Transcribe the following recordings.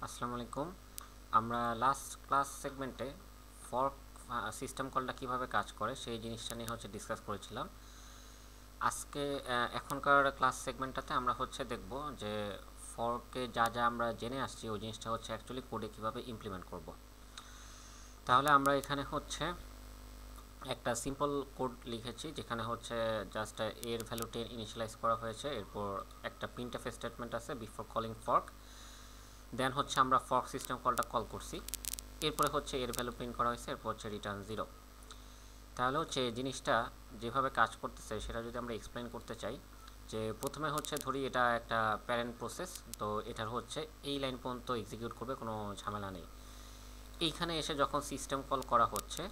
আসসালামু আলাইকুম। আমরা লাস্ট ক্লাস সেগমেন্টে ফর্ক সিস্টেম কলটা কিভাবে কাজ করে সেই জিনিসটা নিয়ে ডিসকাস করেছিলাম। আজকে এখনকার ক্লাস সেগমেন্টটাতে আমরা দেখব যে ফর্কে যা যা আমরা জেনে আসছি ওই জিনিসটা অ্যাকচুয়ালি কোডে কিভাবে ইমপ্লিমেন্ট করব। তাহলে আমরা এখানে একটা সিম্পল কোড লিখেছি যেখানে জাস্ট এর ভ্যালু 10 ইনিশিয়ালাইজ করা হয়েছে, এরপর একটা প্রিন্টএফ স্টেটমেন্ট আছে বিফোর কলিং ফর্ক, দেন আমরা ফর্ক সিস্টেম কলটা কল করছি, এরপরে এর ভ্যালু প্রিন্ট করা হয়েছে, এরপর রিটার্ন 0। তাহলে জিনিসটা যেভাবে কাজ করতেছে সেটা যদি আমরা এক্সপ্লেন করতে চাই, যে প্রথমে ধরি এটা একটা প্যারেন্ট প্রসেস, তো এটার এই লাইন পর্যন্ত এক্সিকিউট করবে, কোনো ঝামেলা নেই। এইখানে এসে যখন সিস্টেম কল করা হচ্ছে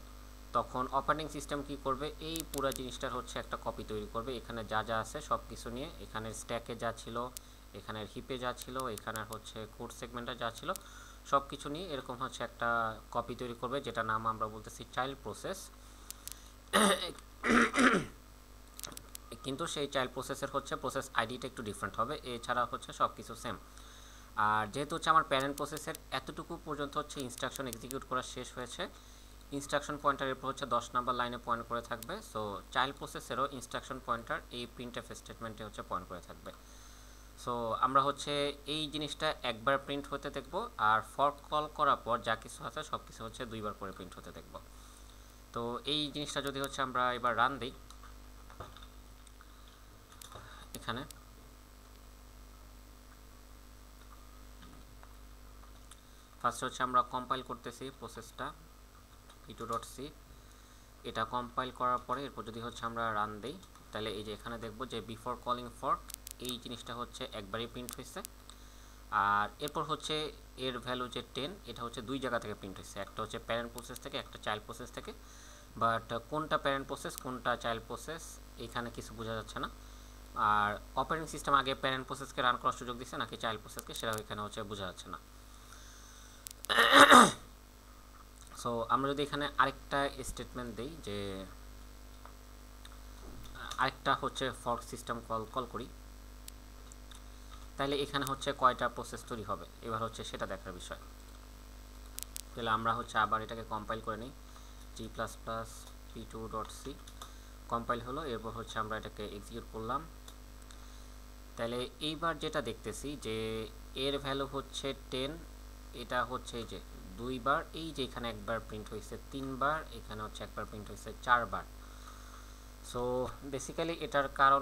তখন অপারেটিং সিস্টেম কি করবে, এই পুরো জিনিসটার একটা কপি তৈরি করবে, এখানে যা যা আছে সব কিছু নিয়ে, এখানে স্ট্যাকে যা ছিল, এখানের হিপে যা ছিল, এখানের কোড সেগমেন্টে যা ছিল সব কিছু নিয়ে এরকম একটা কপি তৈরি করবে, যেটা নাম আমরা বলতেছি চাইল্ড প্রসেস। কিন্তু সেই চাইল্ড প্রসেসের প্রসেস আইডিটা একটু ডিফারেন্ট হবে, এছাড়া সব কিছু সেম। আর যেহেতু আমার প্যারেন্ট প্রসেসের এতটুকু পর্যন্ত ইনস্ট্রাকশন এক্সিকিউট করা শেষ হয়েছে, ইনস্ট্রাকশন পয়েন্টার এরপর 10 নাম্বার লাইনে পয়েন্ট করে থাকবে। সো চাইল্ড প্রসেসেরও ইনস্ট্রাকশন পয়েন্টার এই প্রিন্টএফ স্টেটমেন্টে পয়েন্ট করে থাকবে। সো আমরা এই জিনিসটা একবার প্রিন্ট হতে দেখব, আর ফর্ক কল করার পর যা কিছু আছে সব কিছু দুইবার করে প্রিন্ট হতে দেখব। তো এই জিনিসটা যদি আমরা এবার রান দিই, এখানে ফার্স্ট আমরা কম্পাইল করতেছি প্রসেসটা p2.c, এটা কম্পাইল করার পরে এরপর যদি আমরা রান দিই, তাহলে এই যে এখানে দেখব যে বিফোর কলিং ফর্ক এই জিনিসটা একবারই প্রিন্ট হয়েছে, আর এরপর এর ভ্যালু যে 10 এটা দুই জায়গা থেকে প্রিন্ট হয়েছে, একটা প্যারেন্ট প্রসেস থেকে, একটা চাইল্ড প্রসেস থেকে। বাট কোনটা প্যারেন্ট প্রসেস কোনটা চাইল্ড প্রসেস এখানে কিছু বোঝা যাচ্ছে না, আর অপারেটিং সিস্টেম আগে প্যারেন্ট প্রসেসকে রান করার সুযোগ দিচ্ছে নাকি চাইল্ড প্রসেসকে সেটাও এখানে বোঝা যাচ্ছে না। সো আমরা যদি এখানে আরেকটা স্টেটমেন্ট দেই, যে আরেকটা ফর্ক সিস্টেম কল করি, তাহলে এখানে কয়টা প্রসেস তৈরি হবে এবার সেটা দেখার বিষয়। তাহলে আমরা আবার এটাকে কম্পাইল করে নিই, g++p2.c কম্পাইল হলো, এরপর আমরা এটাকে এক্সিকিউট করলাম। তাহলে এইবার যেটা দেখতেছি যে এর ভ্যালু 10, এটা এই যে দুইবার, এই যে এখানে একবার প্রিন্ট হয়েছে 3 বার, এখানে একবার প্রিন্ট হয়েছে 4 বার। সো বেসিক্যালি এটার কারণ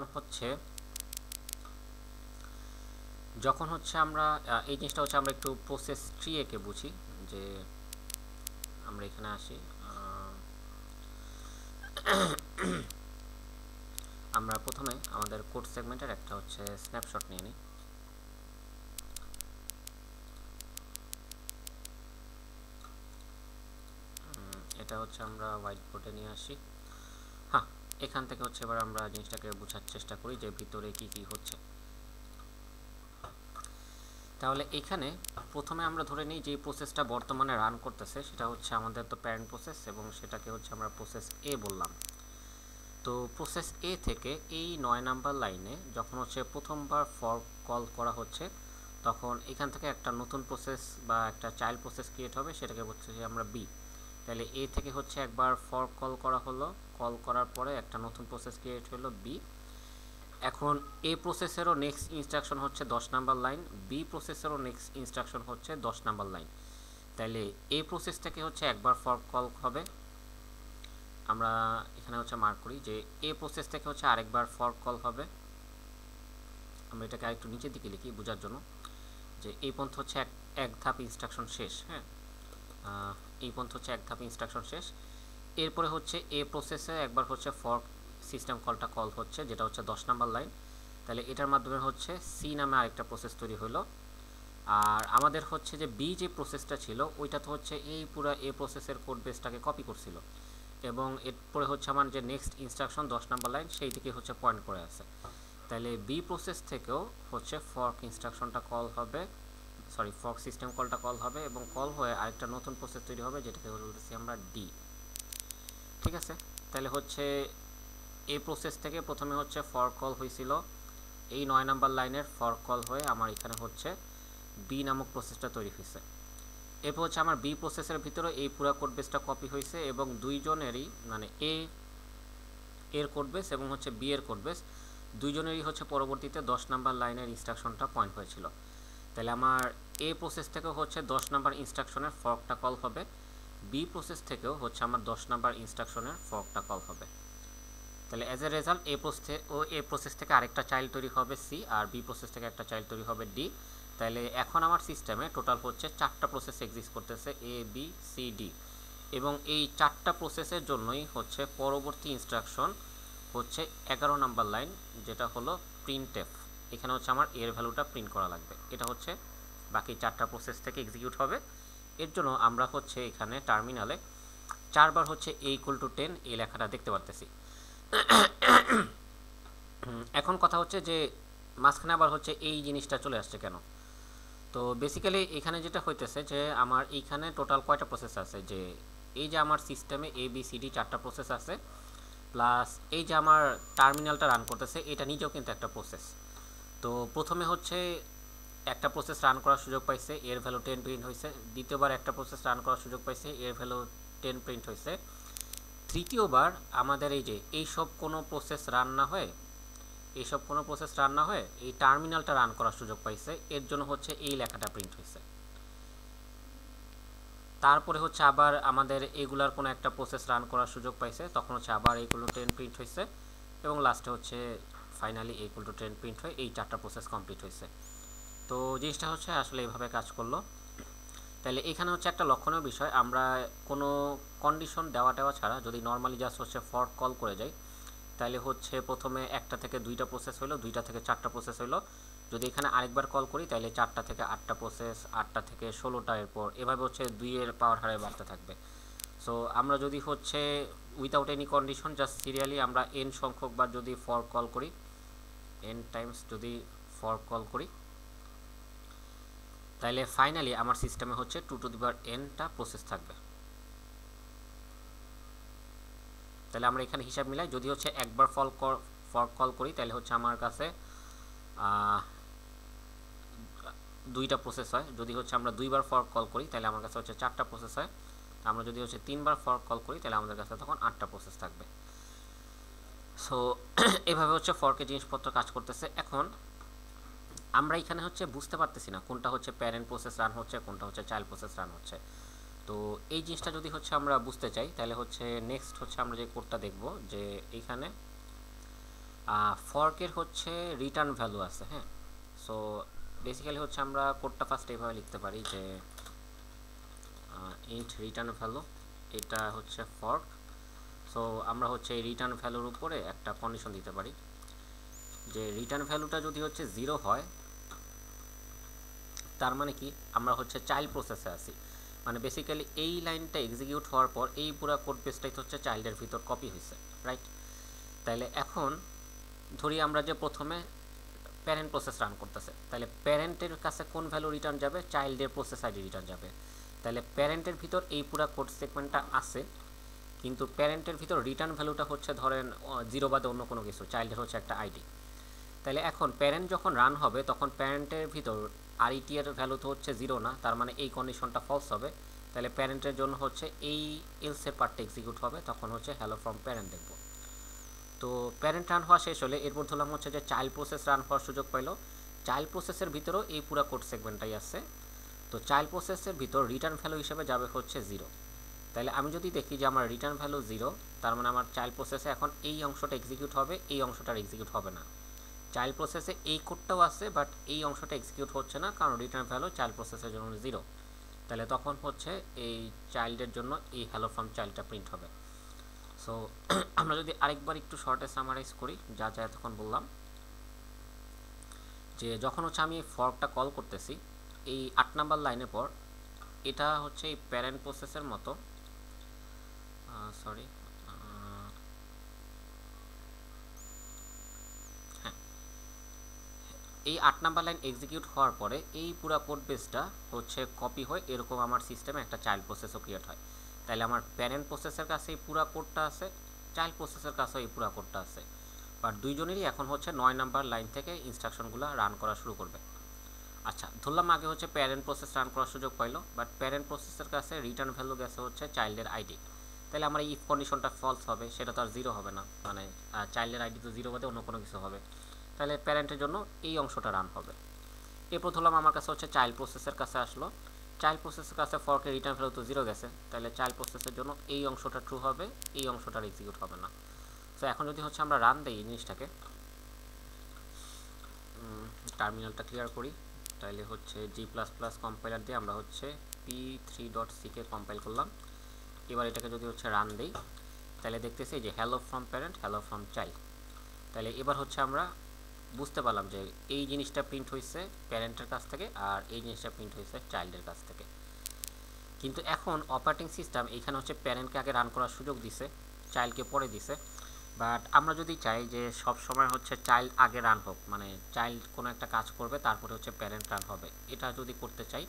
যখন আমরা এই জিনিসটা আমরা একটু প্রসেস ট্রি একে বুঝি, যে আমরা এখানে আসি, আমরা প্রথমে আমাদের কোড সেগমেন্টের একটা স্ন্যাপশট নিয়ে নিই। এটা আমরা হোয়াইট বোর্ডে নিয়ে আসি। হ্যাঁ, এখান থেকে এবার আমরা জিনিসটাকে বোঝার চেষ্টা করি যে ভিতরে কি কি হচ্ছে। তাহলে এখানে প্রথমে আমরা ধরে নিই যে প্রসেসটা বর্তমানে রান করতেছে সেটা আমাদের তো প্যারেন্ট প্রসেস, এবং সেটাকে আমরা প্রসেস এ বললাম। তো প্রসেস এ থেকে এই 9 নাম্বার লাইনে যখন প্রথমবার ফর্ক কল করা হচ্ছে, তখন এখান থেকে একটা নতুন প্রসেস বা একটা চাইল্ড প্রসেস ক্রিয়েট হবে, সেটাকে আমরা বি। তাহলে এ থেকে একবার ফর্ক কল করা হলো, কল করার পরে একটা নতুন প্রসেস ক্রিয়েট হলো বি। এখন এ প্রসেসেরও next instruction 10 number line, B প্রসেসেরও নেক্সট ইনস্ট্রাকশন 10 নাম্বার লাইন। তাহলে এ প্রসেস থেকে একবার ফর্ক কল হবে, আমরা এখানে মার্ক করি যে এ প্রসেস থেকে আরেকবার ফর্ক কল হবে। আমরা এটাকে আরেকটু নিচের দিকে লিখি বোঝার জন্য, যে এই পর্যন্ত এক ধাপ ইনস্ট্রাকশন শেষ। হ্যাঁ, এই পর্যন্ত এক ধাপ ইনস্ট্রাকশন শেষ। এরপরে এ প্রসেসে একবার ফর্ক সিস্টেম কলটা কল হচ্ছে, যেটা 10 নাম্বার লাইন। তাহলে এটার মাধ্যমে সি নামে আরেকটা প্রসেস তৈরি হলো, আর আমাদের যে বি যে প্রসেসটা ছিল ওইটা তো এই পুরো এ প্রসেসের কোড বেসটাকে কপি করছিল, এবং এরপরে আমার যে নেক্সট ইনস্ট্রাকশন 10 নাম্বার লাইন সেই দিকে পয়েন্ট করে আছে। তাহলে বি প্রসেস থেকেও ফর্ক ইনস্ট্রাকশনটা কল হবে, সরি ফর্ক সিস্টেম কলটা কল হবে, এবং কল হয়ে আরেকটা নতুন প্রসেস তৈরি হবে যেটাকে বলতেছি আমরা ডি। ঠিক আছে, তাহলে এই প্রসেস থেকে প্রথমে ফর্ক কল হয়েছিল, এই 9 নাম্বার লাইনের ফর্ক কল হয়ে আমার এখানে বি নামক প্রসেসটা তৈরি হয়েছে। এরপর হচ্ছে আমার বি প্রসেসের ভিতরে এই পুরো কোড বেসটা কপি হয়েছে এবং দুইজনেরই মানে এ এর কোড বেস এবং হচ্ছে বি এর কোড বেস দুইজনেরই হচ্ছে পরবর্তীতে 10 নাম্বার লাইনের ইনস্ট্রাকশনটা পয়েন্ট হয়েছিল। তাহলে আমার এ প্রসেস থেকেও হচ্ছে 10 নাম্বার ইনস্ট্রাকশনের ফর্কটা কল হবে, বি প্রসেস থেকেও হচ্ছে আমার 10 নাম্বার ইনস্ট্রাকশনের ফর্কটা কল হবে। তাহলে as a result a process থেকে আরেকটা চাইল্ড তৈরি হবে সি, আর বি প্রসেস থেকে একটা চাইল্ড তৈরি হবে ডি। তাহলে এখন আমার সিস্টেমে টোটাল হচ্ছে 4টা প্রসেস এক্সিস্ট করতেছে, এ বি সি ডি, এবং এই 4টা প্রসেসের জন্যই হচ্ছে পরবর্তী ইনস্ট্রাকশন হচ্ছে 11 নাম্বার লাইন, যেটা হলো প্রিন্টএফ। এখানে হচ্ছে আমার এর ভ্যালুটা প্রিন্ট করা লাগবে। এটা হচ্ছে বাকি 4টা প্রসেস থেকে এক্সিকিউট হবে। এর জন্য আমরা হচ্ছে এখানে টার্মিনালে 4বার হচ্ছে A=10 এই লেখাটা দেখতে পারতেছি। এখন কথা হচ্ছে যে মাঝখানে আবার হচ্ছে এই জিনিসটা চলে আসছে কেন? তো বেসিক্যালি এখানে যেটা হইতেছে যে আমার এইখানে টোটাল কয়টা প্রসেস আছে, যে এই যে আমার সিস্টেমে এ বি সি ডি 4টা প্রসেস আছে, প্লাস এই যে আমার টার্মিনালটা রান করতেছে এটা নিজেও কিন্তু একটা প্রসেস। তো প্রথমে হচ্ছে একটা প্রসেস রান করার সুযোগ পাইছে, এর ভ্যালু 10 প্রিন্ট হয়েছে। দ্বিতীয়বার একটা প্রসেস রান করার সুযোগ পাইছে, এর ভ্যালু 10 প্রিন্ট হয়েছে। তৃতীয়বার আমাদের এইসব কোনো প্রসেস রান না হয়ে এই টার্মিনালটা রান করার সুযোগ পাইছে, এর জন্য হচ্ছে এই লেখাটা প্রিন্ট হয়েছে। তারপরে হচ্ছে আবার আমাদের এগুলার কোনো একটা প্রসেস রান করার সুযোগ পাইছে, তখন হচ্ছে আবার A=10 প্রিন্ট হয়েছে, এবং লাস্টে হচ্ছে ফাইনালি A=10 প্রিন্ট হয়ে এই 4টা প্রসেস কমপ্লিট হয়েছে। তো জিনিসটা হচ্ছে আসলে এইভাবে কাজ করলো। তাহলে এখানে হচ্ছে একটা লক্ষণীয় বিষয়, আমরা কোনো কন্ডিশন দেওয়া ছাড়া যদি নর্মালি জাস্ট হচ্ছে ফর কল করে যাই, তাহলে হচ্ছে প্রথমে 1টা থেকে 2টা প্রসেস হইলো, 2টা থেকে 4টা প্রসেস হইলো। যদি এখানে আরেকবার কল করি তাহলে 4টা থেকে 8টা প্রসেস, 8টা থেকে 16টা, এরপর এভাবে হচ্ছে 2-এর পাওয়ার হারে বাড়তে থাকবে। সো আমরা যদি হচ্ছে without any condition just serially আমরা n সংখ্যক বার যদি ফর কল করি, n টাইমস যদি ফর কল করি, তাহলে ফাইনালি আমার সিস্টেমে হচ্ছে 2n টা প্রসেস থাকবে। তাহলে আমরা এখানে হিসাব মিলাই, যদি হচ্ছে একবার ফর কল করি তাহলে হচ্ছে আমার কাছে 2টা প্রসেস হয়। যদি হচ্ছে আমরা 2বার ফর কল করি তাহলে আমার কাছে হচ্ছে 4টা প্রসেস হয়। আমরা যদি হচ্ছে 3বার ফর কল করি তাহলে আমাদের কাছে তখন 8টা প্রসেস থাকবে। সো এভাবে হচ্ছে ফরকে জিনিসপত্র কাজ করতেছে। এখন আমরা এখানে হচ্ছে বুঝতে পারতেছি না কোনটা হচ্ছে প্যারেন্ট প্রসেস রান হচ্ছে, কোনটা হচ্ছে চাইল্ড প্রসেস রান হচ্ছে। তো এই জিনিসটা যদি হচ্ছে আমরা বুঝতে চাই তাহলে হচ্ছে নেক্সট হচ্ছে আমরা যে কোডটা দেখব, যে এইখানে ফর্কের হচ্ছে রিটার্ন ভ্যালু আছে। হ্যাঁ, সো বেসিক্যালি হচ্ছে আমরা কোডটা ফার্স্ট এইভাবে লিখতে পারি যে ইন্ট রিটার্ন ভ্যালু, এটা হচ্ছে ফর্ক। সো আমরা হচ্ছে এই রিটার্ন ভ্যালুর উপরে একটা কন্ডিশন দিতে পারি, যে রিটার্ন ভ্যালুটা যদি হচ্ছে 0 হয় তার মানে কি আমরা হচ্ছে চাইল্ড প্রসেসে আছি। মানে বেসিক্যালি এই লাইনটা এক্সিকিউট হওয়ার পর এই পুরো কোড বেসটাই হচ্ছে চাইল্ডের ভিতর কপি হয়েছে, রাইট? তাহলে এখন ধরি আমরা যে প্রথমে প্যারেন্ট প্রসেস রান করতেছে, তাহলে প্যারেন্টের কাছে কোন ভ্যালু রিটার্ন যাবে? চাইল্ডের প্রসেস আইডি রিটার্ন যাবে। তাহলে প্যারেন্টের ভিতর এই পুরো কোড সেগমেন্টটা আছে, কিন্তু প্যারেন্টের ভিতর রিটার্ন ভ্যালুটা হচ্ছে ধরেন 0 বাদে অন্য কোনো কিছু, চাইল্ডের হচ্ছে একটা আইডি। তাহলে এখন প্যারেন্ট যখন রান হবে তখন প্যারেন্টের ভিতর আরইটি এর ভ্যালু তো হচ্ছে 0 না, তার মানে এই কন্ডিশনটা ফলস হবে। তাহলে প্যারেন্টের জন্য হচ্ছে এই এলসে পার্টটা এক্সিকিউট হবে, তখন হচ্ছে হ্যালো ফ্রম প্যারেন্ট দেখব। তো প্যারেন্ট রান হওয়া শেষ হলে এরপর ধরলাম হচ্ছে যে চাইল্ড প্রসেস রান হওয়ার সুযোগ পাইলো। চাইল্ড প্রসেসের ভিতরেও এই পুরো কোড সেগমেন্টটাই আছে। তো চাইল্ড প্রসেসের ভিতর রিটার্ন ভ্যালু হিসেবে যাবে হচ্ছে 0। তাহলে আমি যদি দেখি যে আমার রিটার্ন ভ্যালু 0, তার মানে আমার চাইল্ড প্রসেসে এখন এই অংশটা এক্সিকিউট হবে, এই অংশটার এক্সিকিউট হবে না। চাইল্ড প্রসেসে এই কোডটাও আছে, বাট এই অংশটা এক্সিকিউট হচ্ছে না, কারণ রিটার্ন ভ্যালু চাইল্ড প্রসেসের জন্য 0। তাহলে তখন হচ্ছে এই চাইল্ডের জন্য এই হ্যালো ফ্রম চাইল্ডটা প্রিন্ট হবে। সো আমরা যদি আরেকবার একটু শর্টে সামারাইজ করি যা এতক্ষণ বললাম, যে যখন হচ্ছে আমি এই ফর্কটা কল করতেছি এই 8 নাম্বার লাইনের পর, এটা হচ্ছে এই প্যারেন্ট প্রসেসের মতো, সরি এই 8 নাম্বার লাইন এক্সিকিউট হওয়ার পরে এই পুরো কোড বেসটা হচ্ছে কপি হয়, এরকম আমার সিস্টেমে একটা চাইল্ড প্রসেসও ক্রিয়েট হয়। তাহলে আমার প্যারেন্ট প্রসেসের কাছে এই পুরো কোডটা আছে, চাইল্ড প্রসেসের কাছেও এই পুরো কোডটা আছে, বাট দুইজনেরই এখন হচ্ছে 9 নাম্বার লাইন থেকে ইনস্ট্রাকশনগুলো রান করা শুরু করবে। আচ্ছা, ধরলাম আগে হচ্ছে প্যারেন্ট প্রসেস রান করার সুযোগ পাইলো, বাট প্যারেন্ট প্রসেসের কাছে রিটার্ন ভ্যালু গেছে হচ্ছে চাইল্ডের আইডি। তাহলে আমার ইফ কন্ডিশনটা ফলস হবে, সেটা তো আর জিরো হবে না, মানে চাইল্ডের আইডি তো জিরো বাদে অন্য কোনো কিছু হবে। তাহলে প্যারেন্টের জন্য এই অংশটা রান হবে। এরপর ধরলাম আমার কাছে হচ্ছে চাইল্ড প্রসেসের কাছে আসলো, চাইল্ড প্রসেসের কাছে ফর্কের রিটার্ন ভ্যালু তো জিরো গেছে, তাহলে চাইল্ড প্রসেসের জন্য এই অংশটা ট্রু হবে, এই অংশটার এক্সিকিউট হবে না। তো এখন যদি হচ্ছে আমরা রান দিই এই জিনিসটাকে, টার্মিনালটা ক্লিয়ার করি, তাহলে হচ্ছে G++ কম্পাইলার দিয়ে আমরা হচ্ছে p3.c কে কম্পাইল করলাম। এবার এটাকে যদি হচ্ছে রান দিই, তাহলে দেখতেছি যে hello from parent, hello from child. তাহলে এবার হচ্ছে আমরা বুঝতে পারলাম যে এই জিনিসটা প্রিন্ট হয়েছে প্যারেন্টের কাছ থেকে, আর এই জিনিসটা প্রিন্ট হয়েছে চাইল্ডের কাছ থেকে। কিন্তু এখন অপারেটিং সিস্টেম এইখানে হচ্ছে প্যারেন্টকে আগে রান করার সুযোগ দিছে, চাইল্ডকে পরে দিছে। বাট আমরা যদি চাই যে সব সময় হচ্ছে চাইল্ড আগে রান হোক, মানে চাইল্ড কোনো একটা কাজ করবে তারপরে হচ্ছে প্যারেন্ট রান হবে, এটা যদি করতে চাই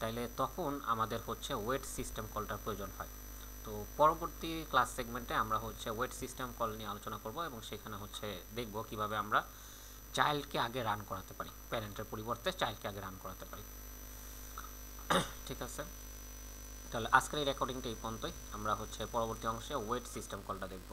তাহলে তখন আমাদের হচ্ছে ওয়েট সিস্টেম কলটার প্রয়োজন হয়। তো পরবর্তী ক্লাস সেগমেন্টে আমরা হচ্ছে ওয়েট সিস্টেম কল নিয়ে আলোচনা করব, এবং সেখানে হচ্ছে দেখব কিভাবে আমরা চাইল্ডকে আগে রান করাতে পারি, প্যারেন্টের পরিবর্তে চাইল্ডকে আগে রান করাতে পারি। ঠিক আছে, তাহলে আজকের এই রেকর্ডিংটা এই পর্যন্তই। আমরা হচ্ছে পরবর্তী অংশে ওয়েট সিস্টেম কলটা দেখব।